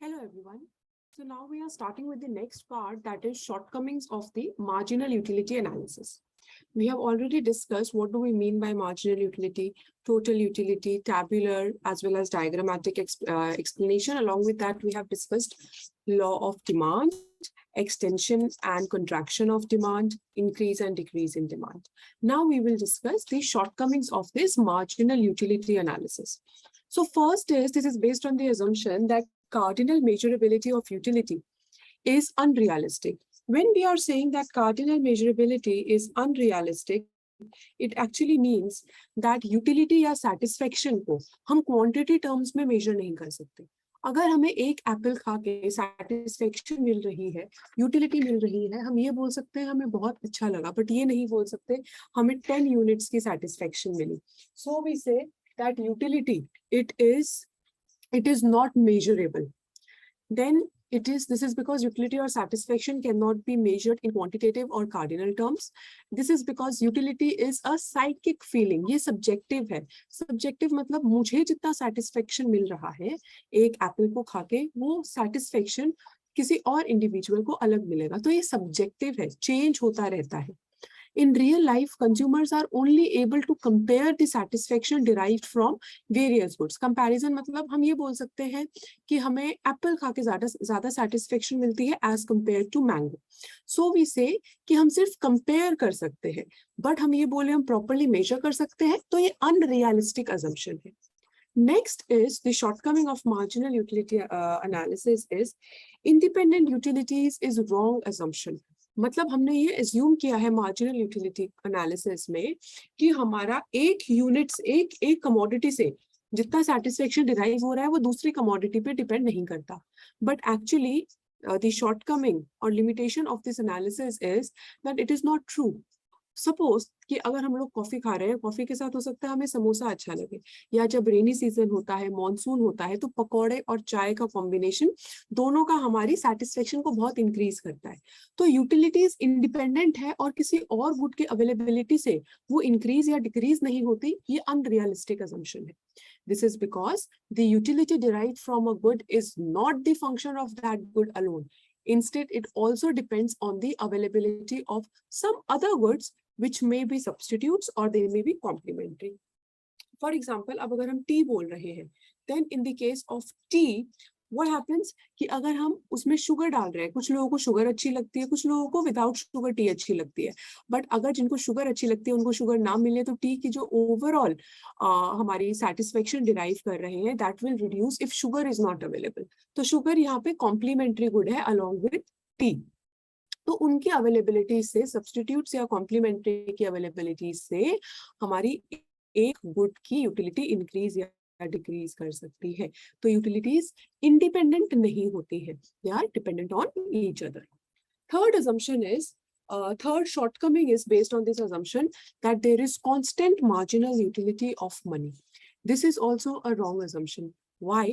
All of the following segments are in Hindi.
Hello everyone. So now we are starting with the next part, that is shortcomings of the marginal utility analysis. We have already discussed what do we mean by marginal utility, total utility, tabular as well as diagrammatic explanation. Along with that, we have discussed law of demand, extension and contraction of demand, increase and decrease in demand. Now we will discuss the shortcomings of this marginal utility analysis. So first is, this is based on the assumption that cardinal measurability of utility is unrealistic. When we are saying that cardinal measurability is unrealistic, it actually means that utility या satisfaction को हम quantity terms में measure नहीं कर सकते. अगर हमें एक एप्पल खा के satisfaction मिल रही है, utility मिल रही है, हम ये बोल सकते हैं हमें बहुत अच्छा लगा, but ये नहीं बोल सकते हमें 10 units की satisfaction milli. So we say that utility, it is not measurable. Then this is because utility or satisfaction cannot be measured in quantitative or cardinal terms. This is because utility is a psychic feeling. ये subjective है. Subjective मतलब मुझे जितना satisfaction मिल रहा है एक एप्पल को खा के, वो satisfaction किसी और इंडिविजुअल को अलग मिलेगा. तो ये subjective है, change होता रहता है. In real life, consumers are only able to compare the satisfaction derived from various goods. Comparison मतलब हम ये बोल सकते हैं कि हमें एप्पल खा के ज्यादा satisfaction मिलती है as compared to mango. So we say कि हम सिर्फ compare कर सकते हैं, but हम ये बोले हम properly measure कर सकते हैं, तो ये unrealistic assumption है. Next is the shortcoming of marginal utility analysis is independent utilities is wrong assumption. मतलब हमने ये assume किया है marginal utility analysis में कि हमारा एक यूनिट्स एक कमोडिटी से जितना satisfaction derive हो रहा है वो दूसरी कमोडिटी पे डिपेंड नहीं करता. But actually the shortcoming or limitation of this analysis is that it is not true. Suppose कि अगर हम लोग कॉफी खा रहे हैं, कॉफी के साथ हो सकता है हमें समोसा अच्छा लगे, या जब रेनी सीजन होता है, मॉनसून होता है, तो पकौड़े और चाय का कॉम्बिनेशन दोनों का हमारी सेटिस्फेक्शन को बहुत इंक्रीज करता है. तो यूटिलिटीज इंडिपेंडेंट है और किसी और गुड के अवेलेबिलिटी से वो इंक्रीज या डिक्रीज नहीं होती, ये अनरियलिस्टिक assumption है. This is because the utility derived from a good is not the function of that good alone. Instead, it also depends on the availability of some other goods which may be substitutes or they may be complementary. For example, अब अगर हम tea बोल रहे हैं, then in the case of tea, what happens कि अगर हम उसमें शुगर डाल रहे हैं, कुछ लोगों को शुगर अच्छी लगती है, कुछ लोगों को विदाउट शुगर टी अच्छी लगती है, बट अगर जिनको शुगर अच्छी लगती है उनको शुगर ना मिले तो टी की जो ओवरऑल हमारी सेटिस्फेक्शन डिराइव कर रहे हैं, that will reduce if sugar is not available. तो शुगर यहाँ पे कॉम्प्लीमेंट्री गुड है अलॉन्ग विद टी. तो उनकी अवेलेबिलिटी से, सब्स्टिट्यूट्स या कॉम्प्लीमेंट्री की अवेलेबिलिटी से हमारी एक गुड की यूटिलिटी इंक्रीज या डिक्रीज कर सकती है. तो यूटिलिटीज इंडिपेंडेंट नहीं होती है, they are dependent on each other. Third assumption is, third shortcoming is based on this assumption that there is constant marginal utility of money. This is also a wrong assumption. Why?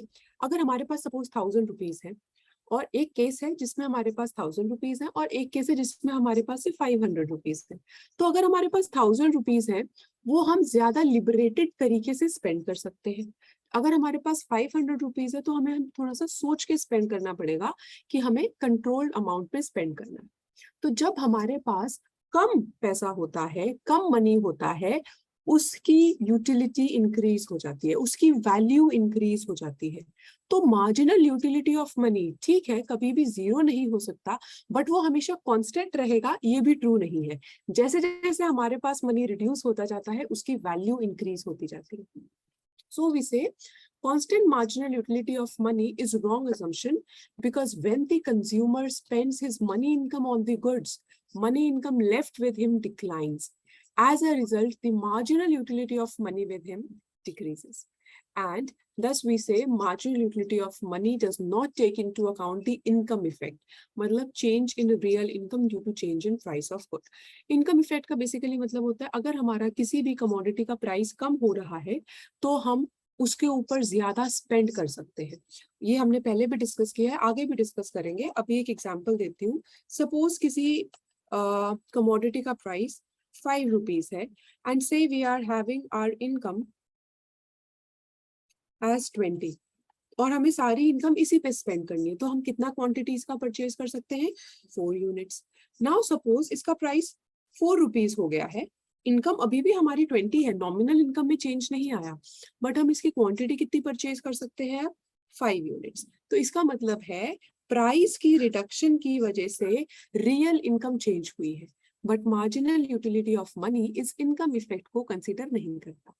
अगर हमारे पास suppose 1000 rupees है और एक केस है जिसमें हमारे पास 1000 रुपीज है और एक केस है जिसमें हमारे पास सिर्फ 500 रुपीज है. तो अगर हमारे पास 1000 रुपीज है वो हम ज्यादा लिबरेटेड तरीके से स्पेंड कर सकते हैं. अगर हमारे पास 500 रुपीज है तो हमें थोड़ा सा सोच के स्पेंड करना पड़ेगा कि हमें कंट्रोल्ड अमाउंट पे स्पेंड करना है. तो जब हमारे पास कम पैसा होता है, कम मनी होता है, उसकी यूटिलिटी इंक्रीज हो जाती है, उसकी वैल्यू इंक्रीज हो जाती है. तो मार्जिनल यूटिलिटी ऑफ मनी ठीक है, कभी भी जीरो नहीं हो सकता, बट वो हमेशा कांस्टेंट रहेगा, ये भी ट्रू नहीं है. जैसे जैसे हमारे पास मनी रिड्यूस होता जाता है उसकी वैल्यू इंक्रीज होती जाती है. So we say constant marginal utility of money is a wrong assumption because when the consumer spends his money income on the goods, money income left with him declines. As a result, the marginal utility of money with him decreases. And thus we say marginal utility of money does not take into account the income effect. मतलब change in real income due to change in price of good. Income effect का basically मतलब होता है अगर हमारा किसी भी commodity का price कम हो रहा है तो हम उसके ऊपर ज्यादा स्पेंड कर सकते हैं. ये हमने पहले भी डिस्कस किया है, आगे भी डिस्कस करेंगे. अभी एक एग्जांपल देती हूँ. सपोज किसी कमोडिटी का प्राइस 5 रुपीज है and say we are having our income as 20. और हमें सारी इनकम इसी पे स्पेंड करनी है, तो हम कितना क्वांटिटीज का परचेज कर सकते हैं? 4 यूनिट्स। नाउ सपोज इसका प्राइस 4 रुपीज हो गया है, इनकम अभी भी हमारी 20 है, नॉमिनल इनकम में चेंज नहीं आया, बट हम इसकी क्वांटिटी कितनी परचेज कर सकते हैं? 5 यूनिट्स। तो इसका मतलब है प्राइस की रिडक्शन की वजह से रियल इनकम चेंज हुई है, but marginal utility of money इस इनकम इफेक्ट को कंसीडर नहीं करता।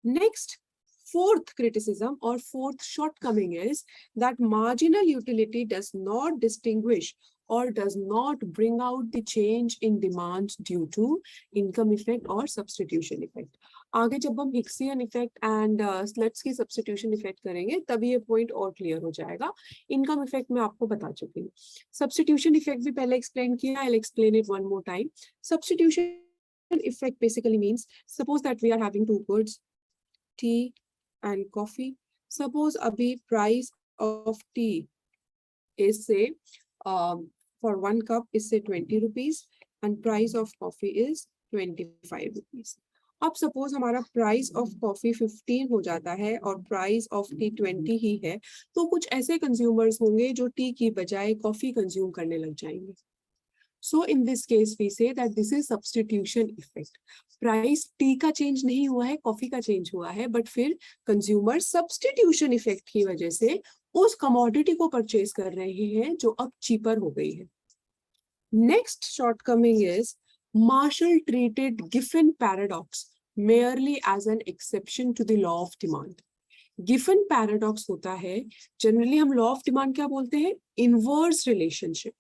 Next, fourth criticism or fourth shortcoming is that marginal utility does not distinguish or does not bring out the change in demand due to income effect or substitution effect. आगे जब हम हिक्सियन इफेक्ट एंड स्लट्स की सब्स्टिट्यूशन इफेक्ट करेंगे तभी ये पॉइंट और क्लियर हो जाएगा। इनकम इफेक्ट मैं आपको बता चुकी हूँ, सब्स्टिट्यूशन इफेक्ट भी पहले एक्सप्लेन किया, I will explain it one more time. Substitution effect basically means suppose that we are having two goods, tea and coffee. Suppose abhi price of tea is say for 1 cup is say 20 rupees and price of coffee is 25 rupees. अब सपोज हमारा प्राइस ऑफ कॉफी 15 हो जाता है और प्राइस ऑफ टी 20 ही है, तो कुछ ऐसे कंज्यूमर्स होंगे जो टी की बजाय कॉफी कंज्यूम करने लग जाएंगे। So in this case we say that this is substitution effect. Price T का चेंज नहीं हुआ है, कॉफी का चेंज हुआ है, बट फिर कंज्यूमर सब्स्टिट्यूशन इफेक्ट की वजह से उस कमोडिटी को परचेज कर रहे हैं जो अब चीपर हो गई है। Next shortcoming is Marshall treated Giffen paradox merely as an exception to the law of demand. Giffen paradox होता है, जनरली हम लॉ ऑफ डिमांड क्या बोलते हैं? Inverse relationship.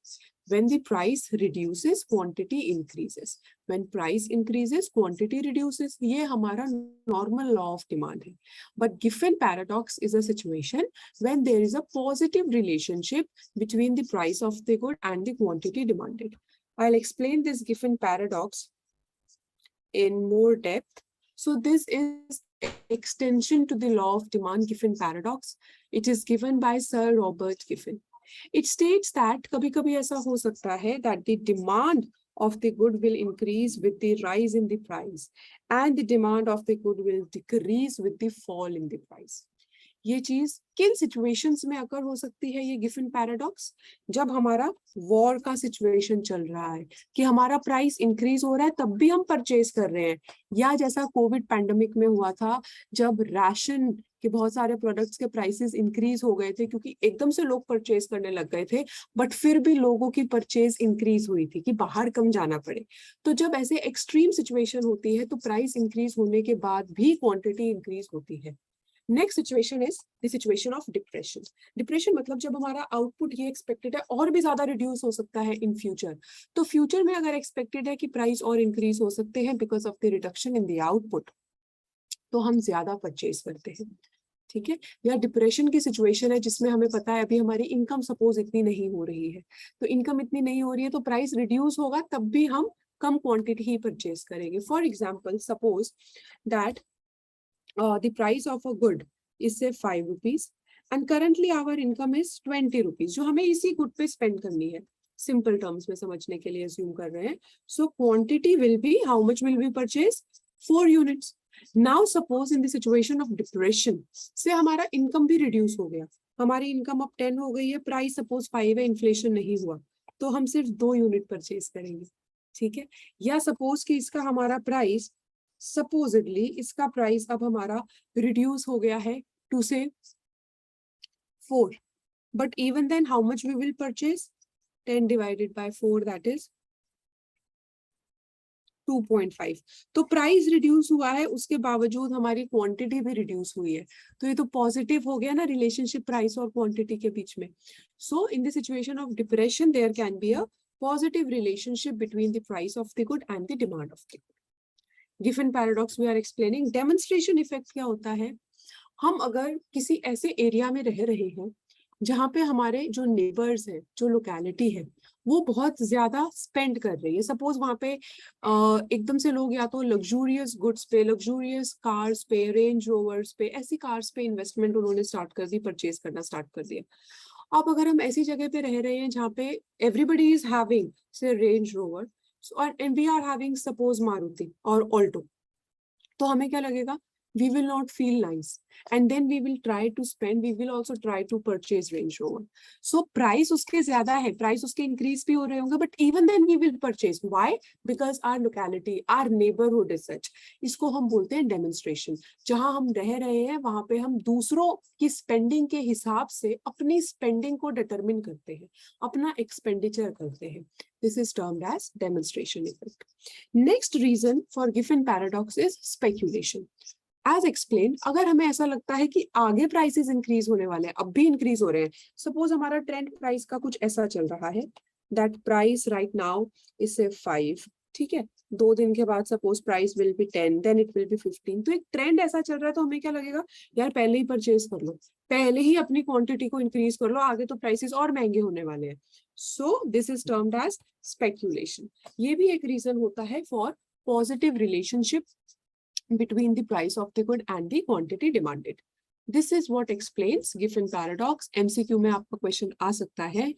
When the price reduces, quantity increases. When price increases, quantity reduces. ये हमारा normal law of demand है. But Giffen paradox is a situation when there is a positive relationship between the price of the good and the quantity demanded. I'll explain this Giffen paradox in more depth. So this is extension to the law of demand Giffen paradox. It is given by Sir Robert Giffen. It states that कभी-कभी ऐसा हो सकता है that the demand of the good will increase with the rise in the price and the demand of the good will decrease with the fall in the price. ये चीज किन सिचुएशंस में अकर हो सकती है? ये गिफन पैराडॉक्स जब हमारा वॉर का सिचुएशन चल रहा है कि हमारा प्राइस इंक्रीज हो रहा है तब भी हम परचेज कर रहे हैं, या जैसा कोविड पैंडेमिक में हुआ था जब राशन के बहुत सारे प्रोडक्ट्स के प्राइसेस इंक्रीज हो गए थे क्योंकि एकदम से लोग परचेज करने लग गए थे, बट फिर भी लोगों की परचेज इंक्रीज हुई थी कि बाहर कम जाना पड़े। तो जब ऐसे एक्सट्रीम सिचुएशन होती है तो प्राइस इंक्रीज होने के बाद भी क्वांटिटी इंक्रीज होती है। Next situation is the situation of depression. Depression मतलब जब हमारा आउटपुट ये एक्सपेक्टेड है और भी ज्यादा रिड्यूस हो सकता है इन फ्यूचर, तो फ्यूचर में अगर एक्सपेक्टेड है कि प्राइस और इंक्रीज हो सकते हैं because of the reduction in the output, तो हम ज्यादा परचेज करते हैं। ठीक है, या डिप्रेशन की सिचुएशन है जिसमें हमें पता है अभी हमारी इनकम सपोज इतनी नहीं हो रही है, तो इनकम इतनी नहीं हो रही है तो प्राइस रिड्यूस होगा तब भी हम कम क्वांटिटी ही परचेज करेंगे। For example suppose that the price of a good is say 5 rupees and currently our income is 20 rupees जो हमें इसी गुड पे स्पेंड करनी है, सिंपल टर्म्स में समझने के लिए अज्यूम कर रहे हैं। So quantity will be, how much will be purchase? 4 units. Now suppose in the situation of depression से हमारा इनकम भी रिड्यूस हो गया, हमारी इनकम अब 10 हो गई है, प्राइस सपोज 5 है, इन्फ्लेशन नहीं हुआ, तो हम सिर्फ 2 यूनिट परचेज करेंगे। ठीक है, या सपोज कि इसका हमारा प्राइस सपोजिटली इसका प्राइस अब हमारा रिड्यूस हो गया है टू से 4, but even then how much we will purchase? 10 divided by 4 that is 2.5। तो प्राइस रिड्यूस हुआ है उसके बावजूद हमारी क्वांटिटी भी रिड्यूस हुई है, तो ये तो पॉजिटिव हो गया ना रिलेशनशिप प्राइस और क्वांटिटी के बीच में। So in the situation of depression there can be a positive relationship between the price of the good and the demand of the good. Giffen paradox we are explaining. Demonstration effect क्या होता है? हम अगर किसी ऐसे एरिया में रह रहे हैं जहाँ पे हमारे जो नेबर्स हैं, जो लोकेलिटी है, वो बहुत ज्यादा स्पेंड कर रही है, सपोज वहां पे एकदम से लोग या तो लग्जूरियस गुड्स पे, लग्जूरियस कार्स पे, रेंज रोवर्स पे, ऐसी कार्स पे इन्वेस्टमेंट उन्होंने स्टार्ट कर दी, परचेज करना स्टार्ट कर दिया। अब अगर हम ऐसी जगह पे रह रहे हैं जहाँ पे एवरीबडी इज हैविंग से range rover and we are having suppose Maruti और Alto, तो हमें क्या लगेगा? we will not feel nice, and then we will try to spend, we will also try to purchase Range Rover. So price uske zyada hai, price uske increase bhi ho rahe honge, but even then we will purchase. Why? Because our locality, our neighborhood is such. Isko hum bolte hain demonstration. Jahan hum reh rahe hain wahan pe hum दूसरों की spending के हिसाब से अपनी spending को determine करते हैं, अपना expenditure करते हैं. This is termed as demonstration effect. Next reason for Giffen paradox is speculation. As explained, अगर हमें ऐसा लगता है कि आगे प्राइसेस इंक्रीज होने वाले हैं, अब भी इंक्रीज हो रहे हैं, सपोज हमारा ट्रेंड प्राइस का कुछ ऐसा चल रहा है, that price right now is say 5, ठीक है, 2 दिन के बाद suppose price will be 10, then it will be 15, तो एक ट्रेंड ऐसा चल रहा है, तो हमें क्या लगेगा, यार पहले ही परचेज कर लो, पहले ही अपनी क्वांटिटी को इंक्रीज कर लो, आगे तो प्राइसेस और महंगे होने वाले हैं. So this is termed as speculation. ये भी एक रीजन होता है for positive relationship between the price of the good and the quantity demanded. This is what explains Giffen paradox. MCQ में आपका question आ सकता है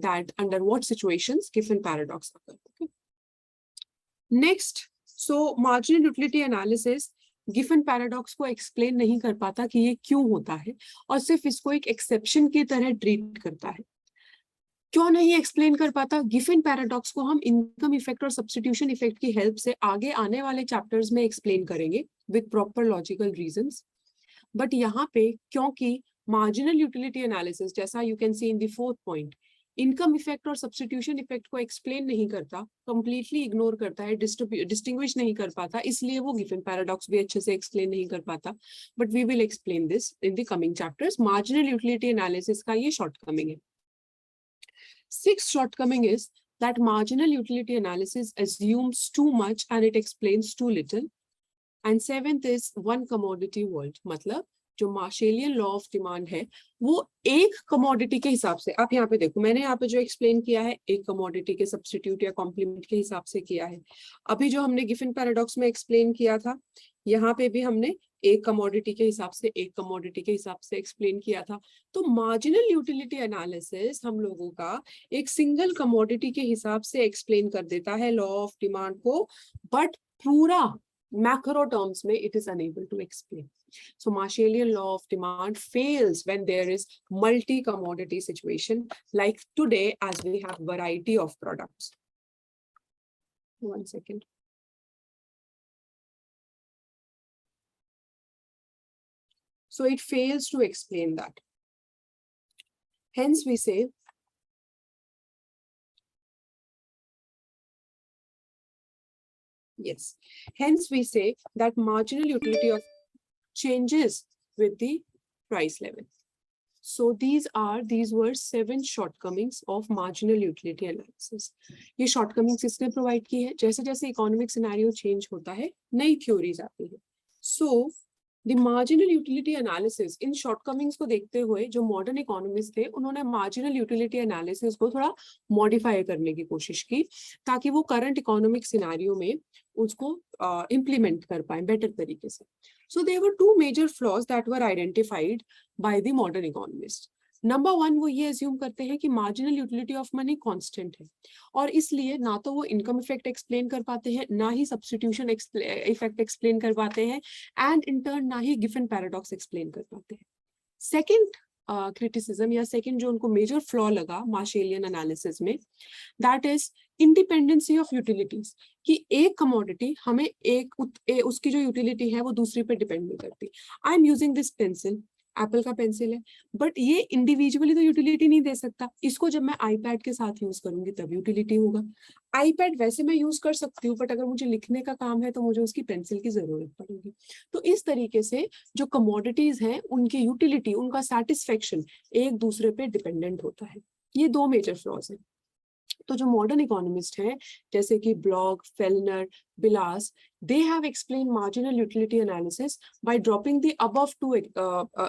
that under what situations Giffen paradox occurs. Okay. Next, so marginal utility analysis Giffen paradox को explain नहीं कर पाता कि ये क्यों होता है, और सिर्फ इसको एक exception की तरह treat करता है. क्यों नहीं एक्सप्लेन कर पाता? गिफन पैराडॉक्स को हम इनकम इफेक्ट और सब्स्टिट्यूशन इफेक्ट की हेल्प से आगे आने वाले चैप्टर्स में एक्सप्लेन करेंगे with proper logical reasons. But यहाँ पे क्योंकि मार्जिनल यूटिलिटी एनालिसिस, जैसा you can see in the 4th point, income effect और सब्स्टिट्यूशन इफेक्ट को एक्सप्लेन नहीं करता, कंप्लीटली इग्नोर करता है, डिस्टिंग्विश नहीं कर पाता, इसलिए वो गिफन पैराडॉक्स भी अच्छे से एक्सप्लेन नहीं कर पाता. But we will explain this in the coming chapters. Marginal utility analysis का ये शॉर्टकमिंग है. Sixth shortcoming is that marginal utility analysis assumes too much and it explains too little. And 7th is one commodity world. मतलब जो मार्शेलियन लॉ ऑफ डिमांड है वो एक कमोडिटी के हिसाब से, आप यहाँ पे देखो, मैंने यहाँ पे जो एक्सप्लेन किया है एक कमोडिटी के सब्स्टिट्यूट या कॉम्प्लीमेंट के हिसाब से किया है. अभी जो हमने गिफन पैराडॉक्स में एक्सप्लेन किया था, यहाँ पे भी हमने एक कमोडिटी के हिसाब से एक्सप्लेन किया था. तो मार्जिनल यूटिलिटी एनालिसिस हम लोगों का एक सिंगल कमोडिटी के हिसाब से एक्सप्लेन कर देता है लॉ ऑफ डिमांड को, बट पूरा macro terms में it is unable to explain. So Marshallian law of demand fails when there is multi-commodity situation, like today as we have variety of products. One second. So it fails to explain that. Hence we say yes. Hence we say that marginal utility of changes with the price level. So these were 7 shortcomings of marginal utility analysis. ये shortcomings किसने provide की है? जैसे जैसे economic scenario change होता है, नई theories आती है. So the marginal utility analysis, in shortcomings को देखते हुए जो modern economists थे, उन्होंने marginal utility analysis को थोड़ा modify करने की कोशिश की, ताकि वो current economic scenario में उसको implement कर पाए better तरीके से. So there were 2 major flaws that were identified by the modern economists. Number 1, वो ये assume करते हैं कि marginal utility of money constant है, और इसलिए ना तो वो income effect explain कर पाते हैं, ना ही substitution effect explain कर पाते हैं, and in turn ना ही Giffen paradox explain कर पाते हैं. Second criticism या second जो उनको major flaw लगा Marshallian analysis में, that is independency of utilities, कि एक commodity हमें उसकी जो utility है वो दूसरी पे depend नहीं करती. I am using this pencil, Apple का पेंसिल है, बट ये इंडिविजुअली तो यूटिलिटी नहीं दे सकता. इसको जब मैं आईपैड के साथ यूज करूंगी तब यूटिलिटी होगा. आईपैड वैसे मैं यूज कर सकती हूँ, बट अगर मुझे लिखने का काम है तो मुझे उसकी पेंसिल की जरूरत पड़ेगी. तो इस तरीके से जो कमोडिटीज हैं उनकी यूटिलिटी, उनका सेटिस्फेक्शन एक दूसरे पे डिपेंडेंट होता है. ये 2 मेजर फ्लॉज हैं. तो जो मॉडर्न इकोनॉमिस्ट हैं जैसे कि blog, Fellner, Bilas, they have explained marginal utility analysis by dropping the above 2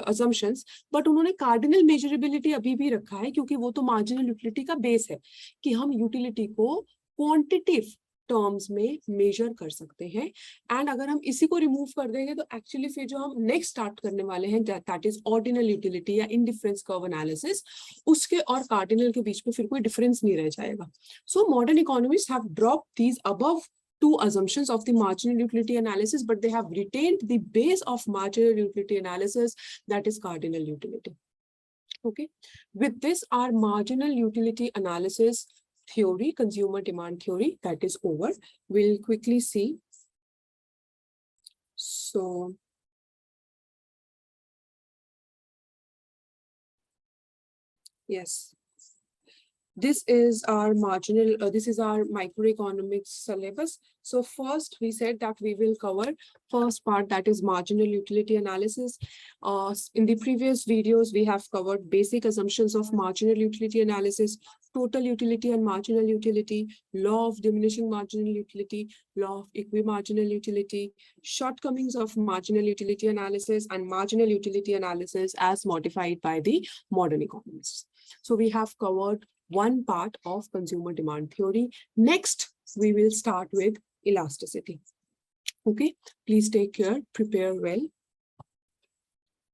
assumptions, but उन्होंने cardinal measurability अभी भी रखा है, क्योंकि वो तो marginal utility का बेस है कि हम utility को quantitative टर्म्स में मेजर कर सकते हैं. एंड अगर हम इसी को रिमूव कर देंगे तो एक्चुअली फिर जो हम नेक्स्ट स्टार्ट करने वाले हैं दैट इज ऑर्डिनल यूटिलिटी या इंडिफरेंस कर्व एनालिसिस, उसके और कार्डिनल के बीच में फिर कोई डिफरेंस नहीं रह जाएगा. So modern economist have dropped these above two assumptions of the marginal utility analysis, but they have retained the base of marginal utility analysis, that is cardinal utility. Okay, with this, our marginal utility analysis theory, consumer demand theory, that is over. We'll quickly see. So, yes. This is our this is our microeconomics syllabus. So first we said that we will cover first part, that is marginal utility analysis. In the previous videos, we have covered basic assumptions of marginal utility analysis, total utility and marginal utility, law of diminishing marginal utility, law of equimarginal utility, shortcomings of marginal utility analysis, and marginal utility analysis as modified by the modern economists. So we have covered one part of consumer demand theory. Next, we will start with elasticity. Okay, please take care, prepare well.